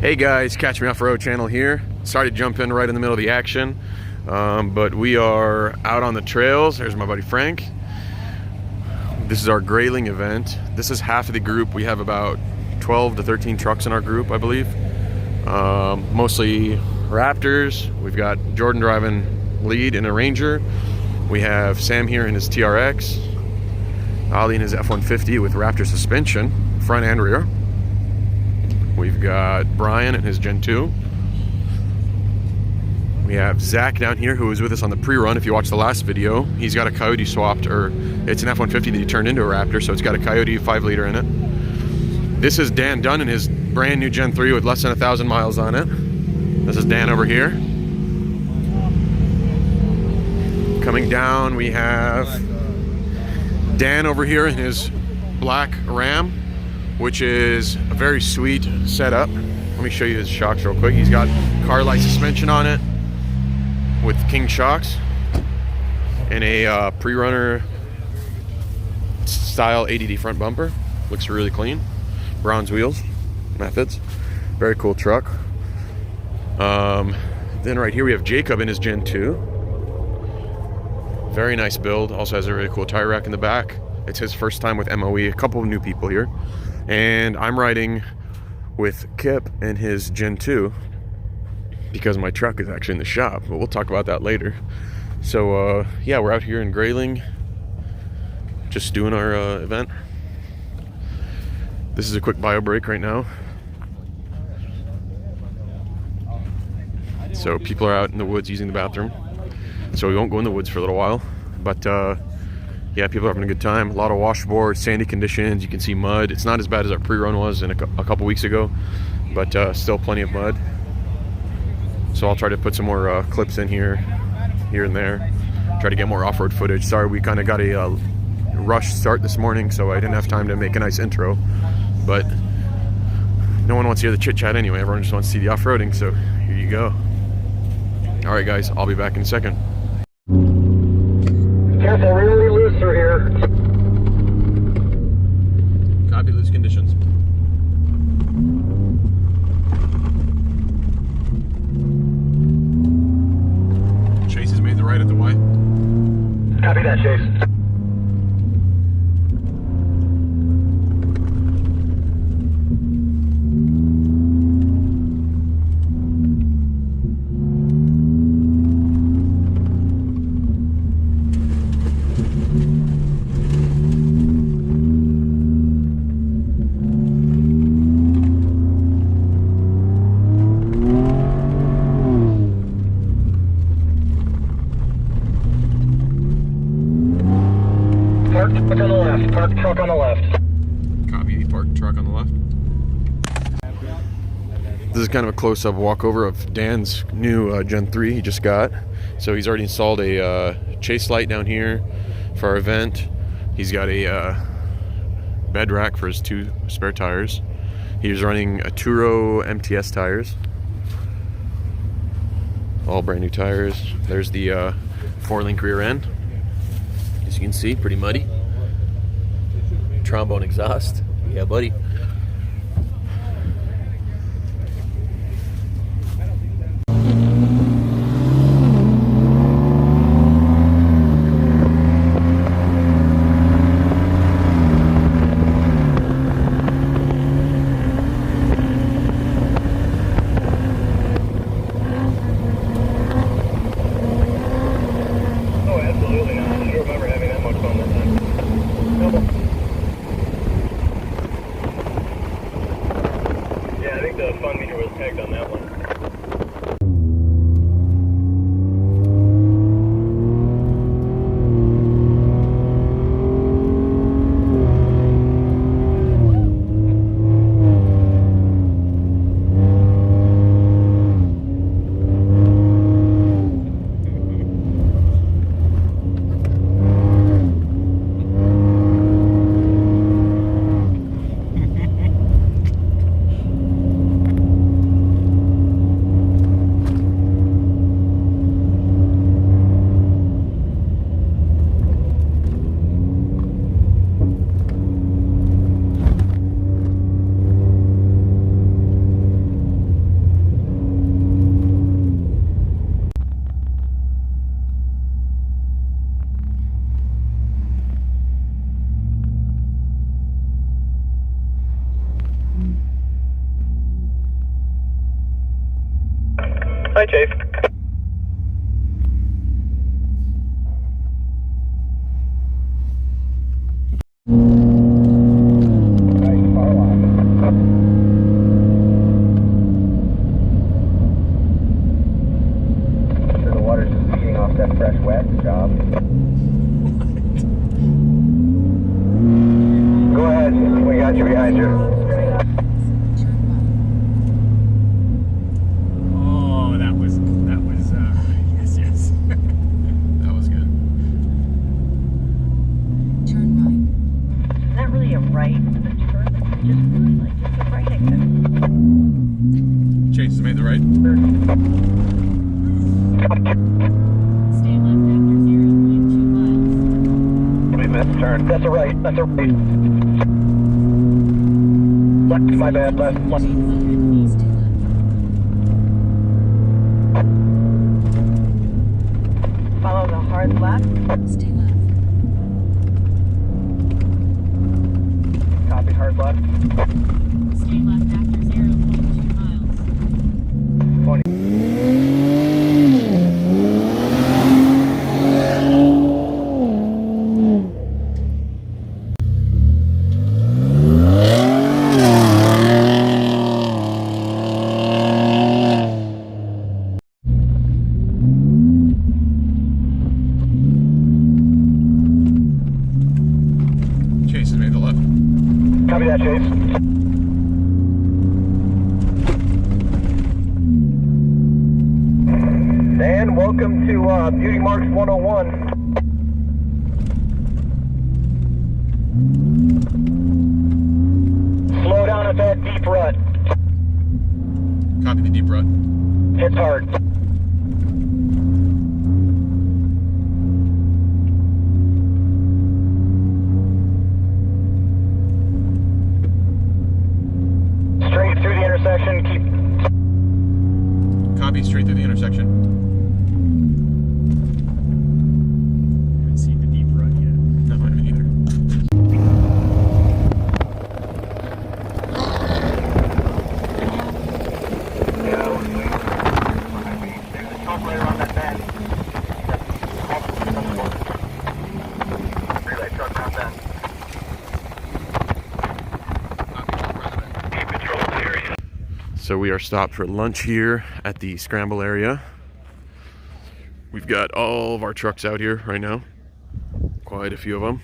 Hey guys, CatchMeOffroad channel here. Sorry to jump in right in the middle of the action, but we are out on the trails. There's my buddy Frank. This is our Grayling event. This is half of the group. We have about 12 to 13 trucks in our group, I believe. Mostly Raptors. We've got Jordan driving lead in a Ranger. We have Sam here in his TRX. Ali in his F-150 with Raptor suspension, front and rear. We've got Brian and his Gen 2. We have Zach down here, who was with us on the pre-run. If you watched the last video, he's got a Coyote swapped, or it's an F-150 that he turned into a Raptor, so it's got a Coyote 5-liter in it. This is Dan Dunn in his brand new Gen 3 with less than 1,000 miles on it. This is Dan over here. Coming down, we have Dan over here in his black Ram, which is a very sweet setup. Let me show you his shocks real quick. He's got car-like suspension on it with King shocks and a pre-runner style ADD front bumper. Looks really clean. Bronze wheels, methods. Very cool truck. Then right here we have Jacob in his Gen 2. Very nice build. Also has a really cool tire rack in the back. It's his first time with M.O.E. A couple of new people here. And I'm riding with Kip and his Gen 2 because my truck is actually in the shop, but we'll talk about that later. So yeah, we're out here in Grayling just doing our event. This is a quick bio break right now. So people are out in the woods using the bathroom, so we won't go in the woods for a little while, but yeah, people are having a good time. A lot of washboard, sandy conditions. You can see mud. It's not as bad as our pre-run was in a couple weeks ago, but still plenty of mud. So I'll try to put some more clips in here and there. Try to get more off-road footage. Sorry, we kind of got a rush start this morning, so I didn't have time to make a nice intro. But no one wants to hear the chit-chat anyway. Everyone just wants to see the off-roading, so here you go. All right, guys, I'll be back in a second. Careful, really loose through here. Copy, loose conditions. Chase has made the right at the Y. Copy that, Chase. Park on the left. Park truck on the left. Copy, park truck on the left. This is kind of a close-up walkover of Dan's new Gen 3 he just got. So he's already installed a chase light down here for our event. He's got a bed rack for his 2 spare tires. He's running a Turo MTS tires. All brand new tires. There's the 4-link rear end. As you can see, pretty muddy. Trombone exhaust. Yeah, buddy. Oh, absolutely not. I don't remember having that much fun this time. Yeah, I think the fun meter was pegged on that one. Hi, Chase. The water's just feeding off that fresh wet job. Go ahead, we got you behind you. Oh, that was yes. That was good. Turn right. Not really a right, but a turn, just really like just a right exit. Chase has made the right. Stay left after 0.2 miles. We missed turn. That's a right. That's a right. Left, my bad. Left. 200 feet, stay left. Follow the hard left. Stay left. Copy, hard left. Stay left after 0.2 miles. 20. Chase has made the left. Copy that, Chase. And welcome to Beauty Marks 101. Slow down at that deep rut. Copy the deep rut. Hits hard. Straight through the intersection. Keep. Copy straight through the intersection. I haven't seen the deep rut yet. No, I haven't either. Right around that bend. Relay truck around that. So we are stopped for lunch here at the Scramble area. We've got all of our trucks out here right now. Quite a few of them.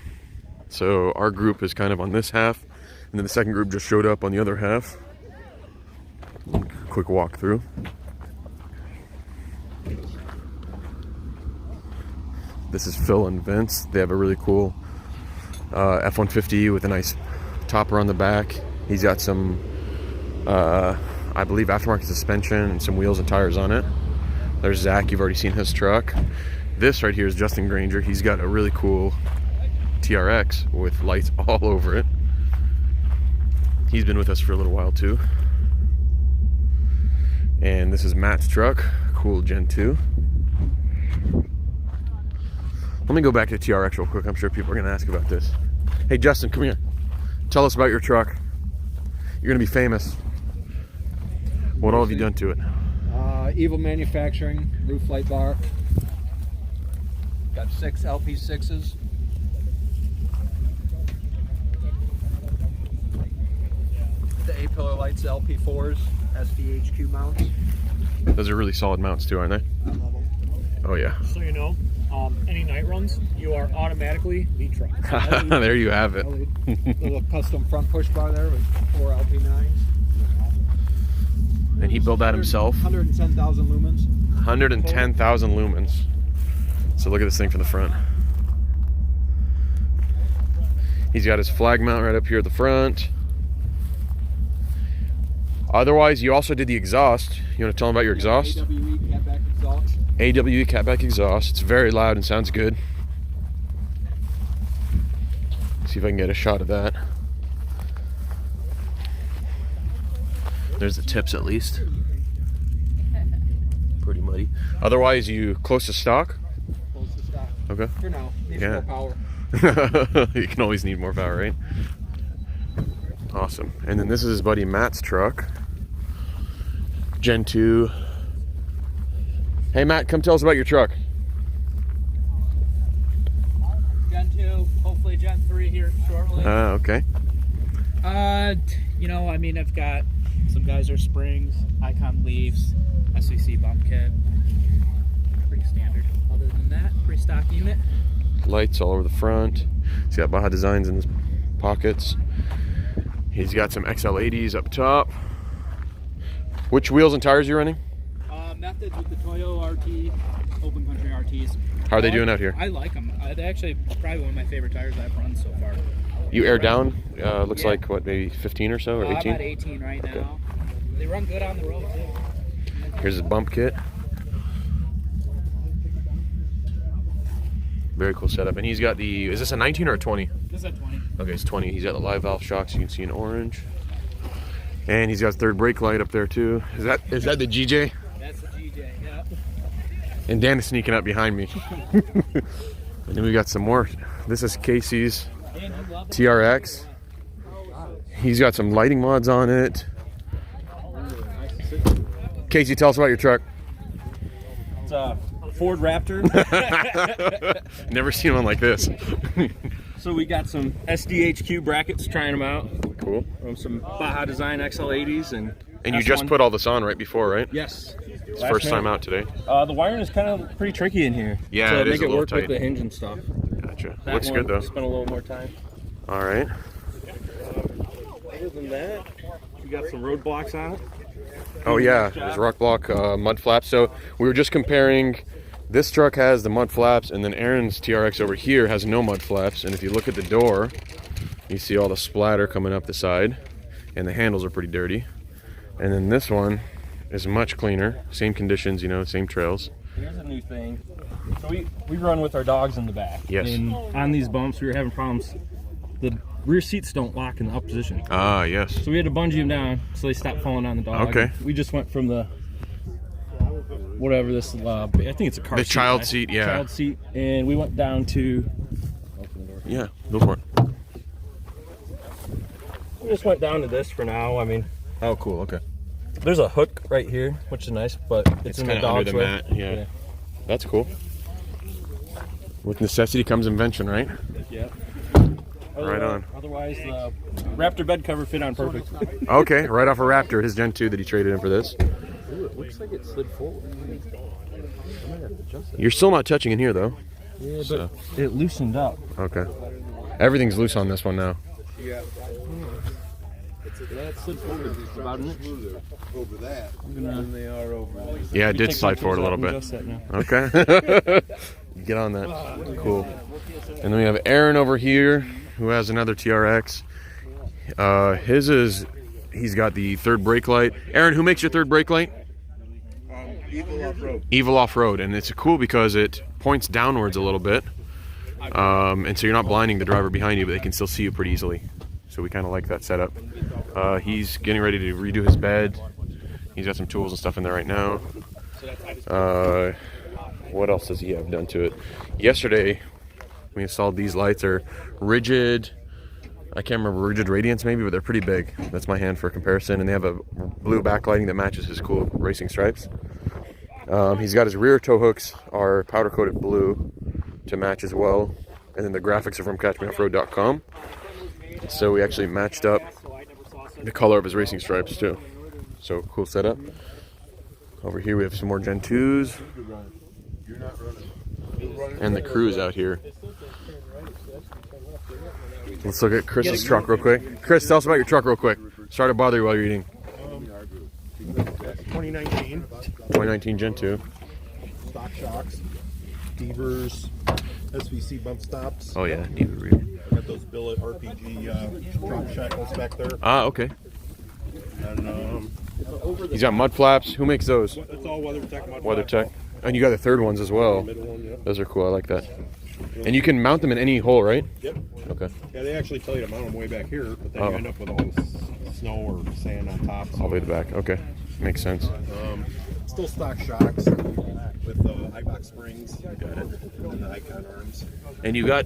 So our group is kind of on this half, and then the second group just showed up on the other half. Quick walk through. This is Phil and Vince. They have a really cool F-150 with a nice topper on the back. He's got some, I believe, aftermarket suspension and some wheels and tires on it. There's Zach. You've already seen his truck. This right here is Justin Granger. He's got a really cool TRX with lights all over it. He's been with us for a little while too. And this is Matt's truck, cool Gen 2. Let me go back to TRX real quick. I'm sure people are going to ask about this. Hey, Justin, come here. Tell us about your truck. You're going to be famous. What all have you done to it? Evil Manufacturing, roof light bar. Got 6 LP6s. The A-pillar lights, LP4s, SVHQ mounts. Those are really solid mounts too, aren't they? I love them. Oh, yeah. So you know, any night runs, you are automatically the truck. There you have it. Little custom front push bar there with 4 LP9s. And he built that himself. 110,000 lumens. 110,000 lumens. So look at this thing from the front. He's got his flag mount right up here at the front. Otherwise, you also did the exhaust. You want to tell them about your exhaust? AWE catback exhaust. AWE catback exhaust. It's very loud and sounds good. See if I can get a shot of that. There's the tips at least. Pretty muddy. Otherwise, you close to stock? Close to stock. Okay. For now. Needs Yeah. more power. You can always need more power, right? Awesome. And then this is his buddy Matt's truck. Gen 2 Hey Matt, come tell us about your truck. Gen 2, hopefully Gen 3 here shortly. Okay. You know, I mean, I've got some Geyser springs, Icon leaves, SVC bump kit. Pretty standard. Other than that, pretty stock unit. Lights all over the front. He's got Baja designs in his pockets. He's got some XL80s up top. Which wheels and tires are you running? Methods with the Toyo RT, Open Country RTs. How are they doing out here? I like them. They're actually probably one of my favorite tires I've run so far. You air down? Looks Yeah. like, what, maybe 15 or so, or 18? I'm at 18 right now. They run good on the road, too. Here's his bump kit. Very cool setup. And he's got the, is this a 19 or a 20? This is a 20. Okay, it's 20. He's got the live valve shocks you can see in orange. And he's got third brake light up there too. Is that the GJ? That's the GJ, yeah. And Dan is sneaking up behind me. And then we got some more. This is Casey's TRX. He's got some lighting mods on it. Casey, tell us about your truck. It's a Ford Raptor. Never seen one like this. So we got some SDHQ brackets, trying them out. Cool. Some Baja Design XL80s and you just put all this on right before, right? Yes. It's first time out today. The wiring is kind of pretty tricky in here. Yeah, to it is make a it little work tight. with the hinge and stuff. Gotcha. That Looks one, good though. Spent a little more time. All right. Other than that, we got some road blocks on it. Oh yeah, there's rock block mud flaps. So we were just comparing. This truck has the mud flaps, and then Aaron's TRX over here has no mud flaps. And if you look at the door, you see all the splatter coming up the side, and the handles are pretty dirty. And then this one is much cleaner. Same conditions, you know, same trails. Here's a new thing. So we run with our dogs in the back. Yes. And on these bumps, we were having problems. The rear seats don't lock in the up position. Ah, yes. So we had to bungee them down so they stopped falling on the dog. Okay. We just went from the whatever this I think it's a car The seat. child right? seat, yeah. Child seat, and we went down to. Yeah, go for it. We just went down to this for now. I mean, Oh, cool. Okay. there's a hook right here, which is nice, but it's in the kinda under dog's the way. mat. Yeah. That's cool. With necessity comes invention, right? Yeah. Right on. Otherwise, the Raptor bed cover fit on perfect. Okay, right off a Raptor, his Gen 2 that he traded in for this. Ooh, it looks like it slid forward. You're still not touching in here though. Yeah, So. but it loosened up. Okay. Everything's loose on this one now. Yeah, it slid forward about an inch. I'm gonna. Yeah, it did Take slide my forward a tools little out and bit. adjust that now. Okay. Get on that. Cool. And then we have Aaron over here who has another TRX. He's got the third brake light. Aaron, who makes your third brake light? Evil Off-Road. Evil Off-Road. And it's cool because it points downwards a little bit. And so you're not blinding the driver behind you, but they can still see you pretty easily. So we kind of like that setup. He's getting ready to redo his bed. He's got some tools and stuff in there right now. What else does he have done to it? Yesterday, we installed these lights. Are rigid. I can't remember, rigid radiance maybe, but they're pretty big. That's my hand for comparison. And they have a blue backlighting that matches his cool racing stripes. He's got his rear tow hooks are powder coated blue to match as well. And then the graphics are from CatchMeOffroad.com. So we actually matched up the color of his racing stripes too. So cool setup. Over here we have some more Gen 2s. And the crew's out here. Let's look at Chris's truck real quick. Chris, tell us about your truck real quick. Sorry to bother you while you're eating. 2019. 2019 Gen 2. Stock shocks. Devers. SVC bump stops. Oh yeah, Diva rear. Got those billet RPG drop shackles back there. Ah, okay. And He's got mud flaps. Who makes those? it's all WeatherTech mud. WeatherTech. And you got the third ones as well. Middle one, yeah. Those are cool. I like that. And you can mount them in any hole, right? Yep. Okay. Yeah, they actually tell you to mount them way back here, but then Oh. you end up with all this snow or sand on top. So, All the way to the back. Okay. Makes sense. still stock shocks with iBox springs. Got it. And the Icon arms. And you got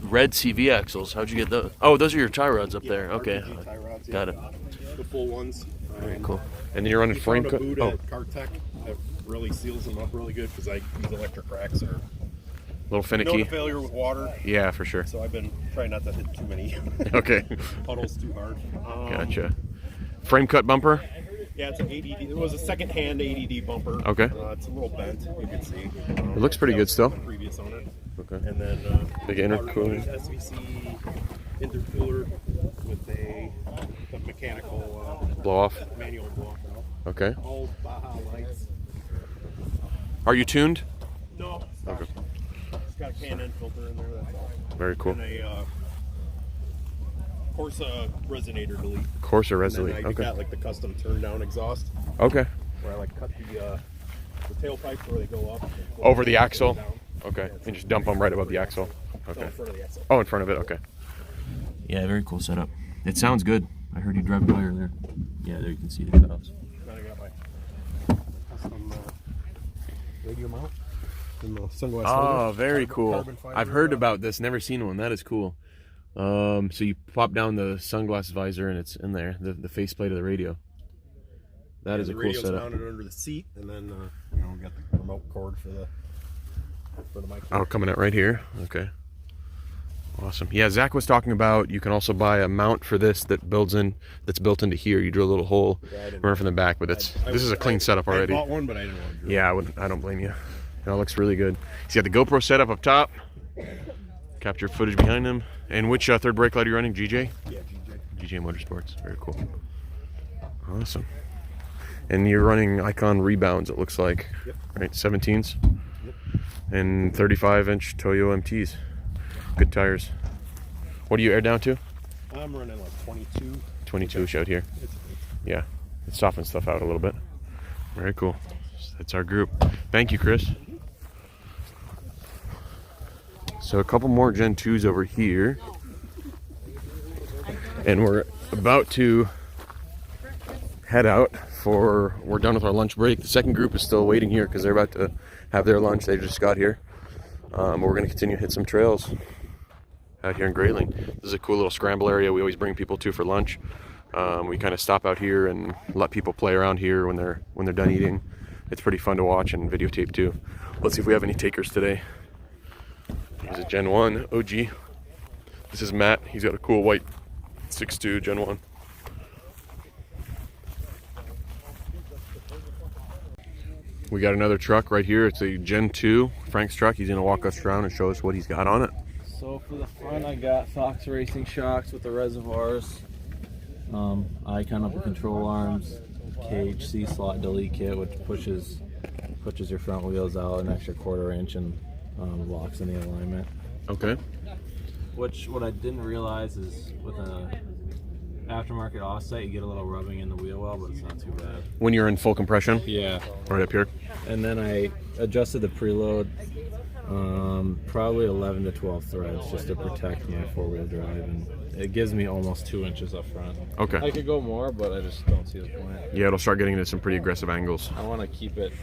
red CV axles. How'd you get those? Oh, those are your tie rods up there. Okay. RPG tie rods, yeah. Got it. The full ones. Very cool. And then you're running We frame found a cut. boot Oh, at CarTech that really seals them up really good because these electric racks are A little known finicky. to failure with water. Yeah, for sure. So I've been trying not to hit too many Okay. puddles too hard. Gotcha. Frame cut bumper. Yeah, it's an ADD. It was a second-hand ADD bumper. Okay. It's a little bent, you can see. It looks pretty that good was still. the previous owner. Okay. And then Big intercooler. SVC intercooler with a mechanical Blow off. manual blow off. Okay. All Baja lights. Are you tuned? No. Okay. It's got a Can-N filter in there. That's all. Very cool. And a Corsa resonator delete. Corsa And Resolute. then I Okay. got like the custom turn down exhaust Okay. where I like cut the tailpipes where they go up. Over the axle. Down. Okay. And just dump them right above the axle. So Okay. in front of the axle. Oh, in front of it. Okay. Yeah, very cool setup. It sounds good. I heard you drive by earlier. Yeah, there you can see the cutoffs. Then I got my custom radio mount and the sunglass Oh, holder. very cool. Carbon fiber, I've heard about this. Never seen one. That is cool. So you pop down the sunglass visor and it's in there. The faceplate of the radio. That is a the cool radio's setup. mounted under the seat, and then we got the remote cord for the mic. Oh, coming out right here. Okay. Awesome. Yeah, Zach was talking about you can also buy a mount for this that's built into here. You drill a little hole, run from the back, but this is a clean setup already. I bought one, but I didn't want to do it. Yeah, I don't blame you. It all looks really good. He's got the GoPro set up top. Capture footage behind him. And which third brake light are you running? GJ? Yeah, GJ Motorsports. Very cool. Awesome. And you're running Icon rebounds, it looks like. Yep. Right, 17s. Yep. And 35-inch Toyo MTs. Good tires. What do you air down to? I'm running like 22. 22-ish out here. Yeah, it softens stuff out a little bit. Very cool. That's our group. Thank you, Chris. So a couple more Gen 2s over here. And we're about to head out we're done with our lunch break. The second group is still waiting here because they're about to have their lunch. They just got here. We're going to continue to hit some trails out here in Grayling. This is a cool little scramble area we always bring people to for lunch. We kind of stop out here and let people play around here when they're done eating. It's pretty fun to watch and videotape too. Let's see if we have any takers today. There's a Gen 1 OG. This is Matt. He's got a cool white 6.2 Gen 1. We got another truck right here. It's a Gen 2, Frank's truck. He's gonna walk us around and show us what he's got on it. So for the front, I got Fox Racing shocks with the reservoirs, icon upper control arms, cage C-slot delete kit, which pushes your front wheels out an extra 1/4 inch and locks in the alignment. Okay. What I didn't realize is with a aftermarket offset, you get a little rubbing in the wheel well, but it's not too bad. When you're in full compression, Yeah. right up here. And then I adjusted the preload, probably 11 to 12 threads just to protect my 4-wheel drive, and it gives me almost 2 inches up front. Okay. I could go more, but I just don't see the point. Yeah, it'll start getting into some pretty aggressive angles. I want to keep it,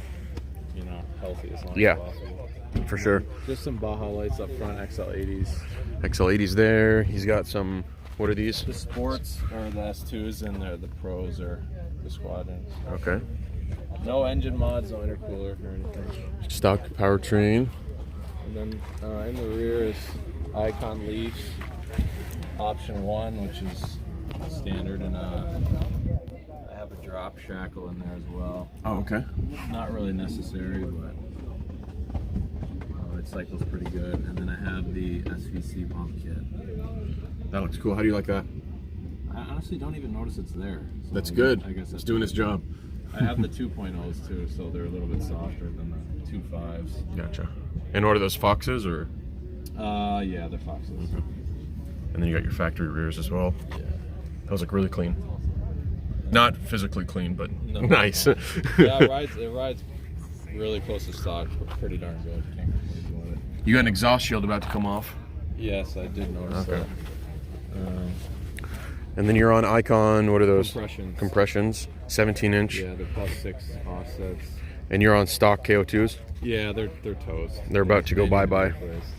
healthy as long Yeah. as possible. For sure. Just some Baja lights up front, XL80s. XL80's there. He's got some, what are these? The sports are the S2s, and the pros are the squadrons. Okay. No engine mods, no intercooler or anything. Stock powertrain. And then in the rear is Icon leaves, option 1, which is standard, and I have a drop shackle in there as well. Oh, okay. Not really necessary, but it cycles pretty good. And then I have the SVC bump kit. That looks cool. How do you like that? I honestly don't even notice it's there. So That's good. I guess It's that's doing its job. I have the 2.0s too, so they're a little bit softer than the 2.5s. Gotcha. And what are those Foxes or? Yeah, they're Foxes. And then you got your factory rears as well. Yeah. Those look really clean. Not physically clean, but No. nice. Yeah, it rides really close to stock. Pretty darn good. Can't complain about it. You got an exhaust shield about to come off. Yes, I did notice Okay. that. And then you're on Icon, what are those? Compressions. Compressions, 17-inch. Yeah, they're +6 offsets. And you're on stock KO2s. Yeah, they're toast. They're about to go They need be bye-bye. replaced.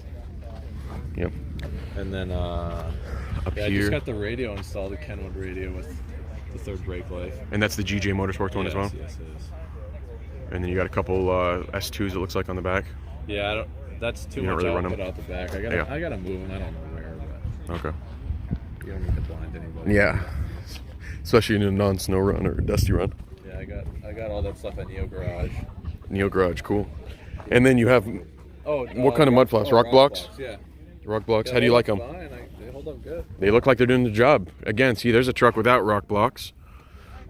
Yep. And then Up I here. just got the radio installed, the Kenwood radio with the third brake light. And that's the GJ Motorsports one as well? Yes, it is. And then you got a couple S2s, it looks like, on the back. Yeah, I don't. That's too You don't much really run output them? out the back. Yeah. I gotta move them. I don't know where, but Okay. you don't need to blind anybody. Yeah. Especially in a non-snow run or a dusty run. Yeah, I got all that stuff at Neo Garage. Neo Garage, cool. And then you have Oh, what kind of mud flaps? Rock blocks? Yeah. Rock blocks. Yeah, How do you they like look them? fine. They hold up good. They look like they're doing the job. Again, see, there's a truck without rock blocks,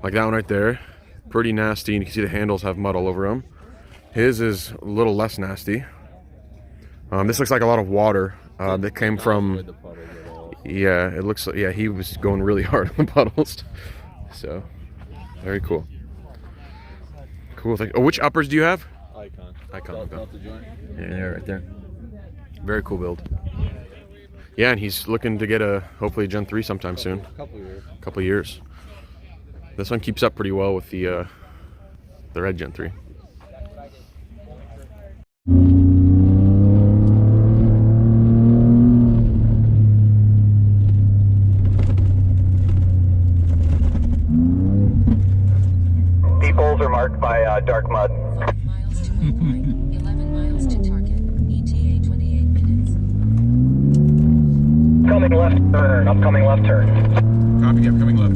like that one right there. Pretty nasty, and you can see the handles have mud all over them. His is a little less nasty. This looks like a lot of water that came from. Avoid the puddles at all. Yeah, it looks like, yeah, he was going really hard on the puddles. So, very cool. Cool thing. Oh, which uppers do you have? Icon. Icon, okay. Delta joint. Yeah, there, right there. Very cool build. Yeah, and he's looking to get hopefully a Gen 3 sometime soon. Couple years. Couple of years. This one keeps up pretty well with the red Gen 3. Peoples are marked by dark mud. 5 miles to waypoint, 11 miles to target. ETA 28 minutes. Coming left turn, upcoming left turn. Copy, upcoming left.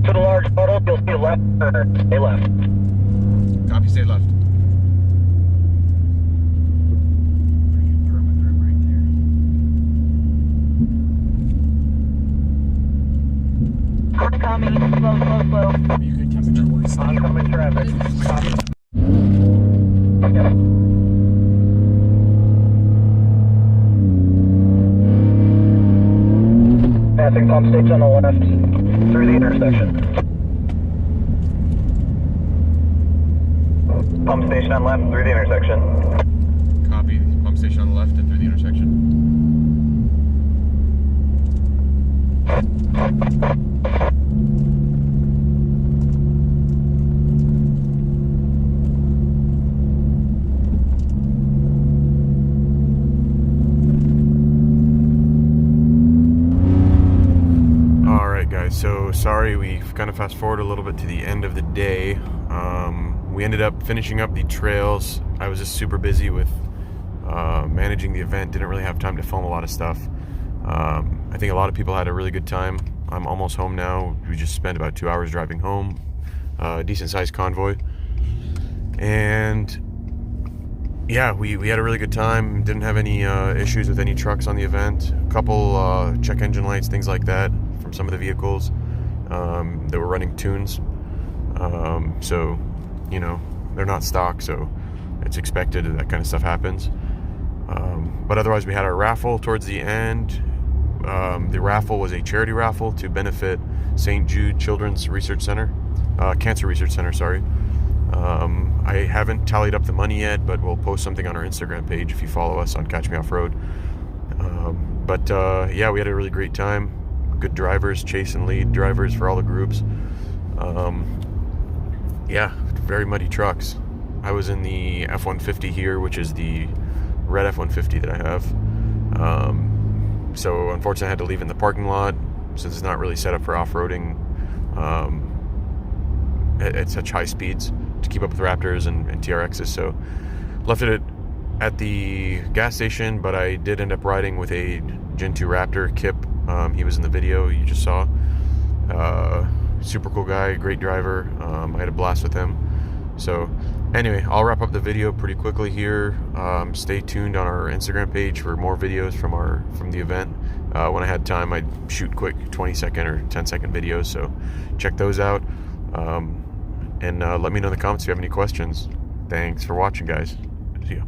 To the large puddle, you'll see left turn. Stay left. Copy, stay left. Coming, slow. Oncoming traffic. Copy. Passing pump station on the left through the intersection. Pump station on left through the intersection. Copy, pump station on the left and through the intersection. Alright guys, so sorry we've kind of fast forward a little bit to the end of the day. We ended up finishing up the trails. I was just super busy with managing the event, didn't really have time to film a lot of stuff. I think a lot of people had a really good time. I'm almost home now. We just spent about 2 hours driving home. Decent sized convoy. And yeah, we had a really good time. Didn't have any issues with any trucks on the event. A couple check engine lights, things like that from some of the vehicles that were running tunes. So, you know, they're not stock, so it's expected that kind of stuff happens. But otherwise, we had our raffle towards the end. The raffle was a charity raffle to benefit St. Jude Children's Research Center, Cancer Research Center, sorry. I haven't tallied up the money yet, but we'll post something on our Instagram page if you follow us on CatchMeOffroad. Yeah, we had a really great time. Good drivers, chase and lead drivers for all the groups. Yeah, very muddy trucks. I was in the F-150 here, which is the red F-150 that I have. So unfortunately I had to leave in the parking lot since it's not really set up for off-roading at such high speeds to keep up with Raptors and TRXs. So left it at the gas station, but I did end up riding with a Gen 2 Raptor, Kip. He was in the video you just saw. Super cool guy, great driver. I had a blast with him. So anyway, I'll wrap up the video pretty quickly here. Stay tuned on our Instagram page for more videos from the event. When I had time, I'd shoot quick 20-second or 10-second videos, so check those out. And let me know in the comments if you have any questions. Thanks for watching, guys. See ya.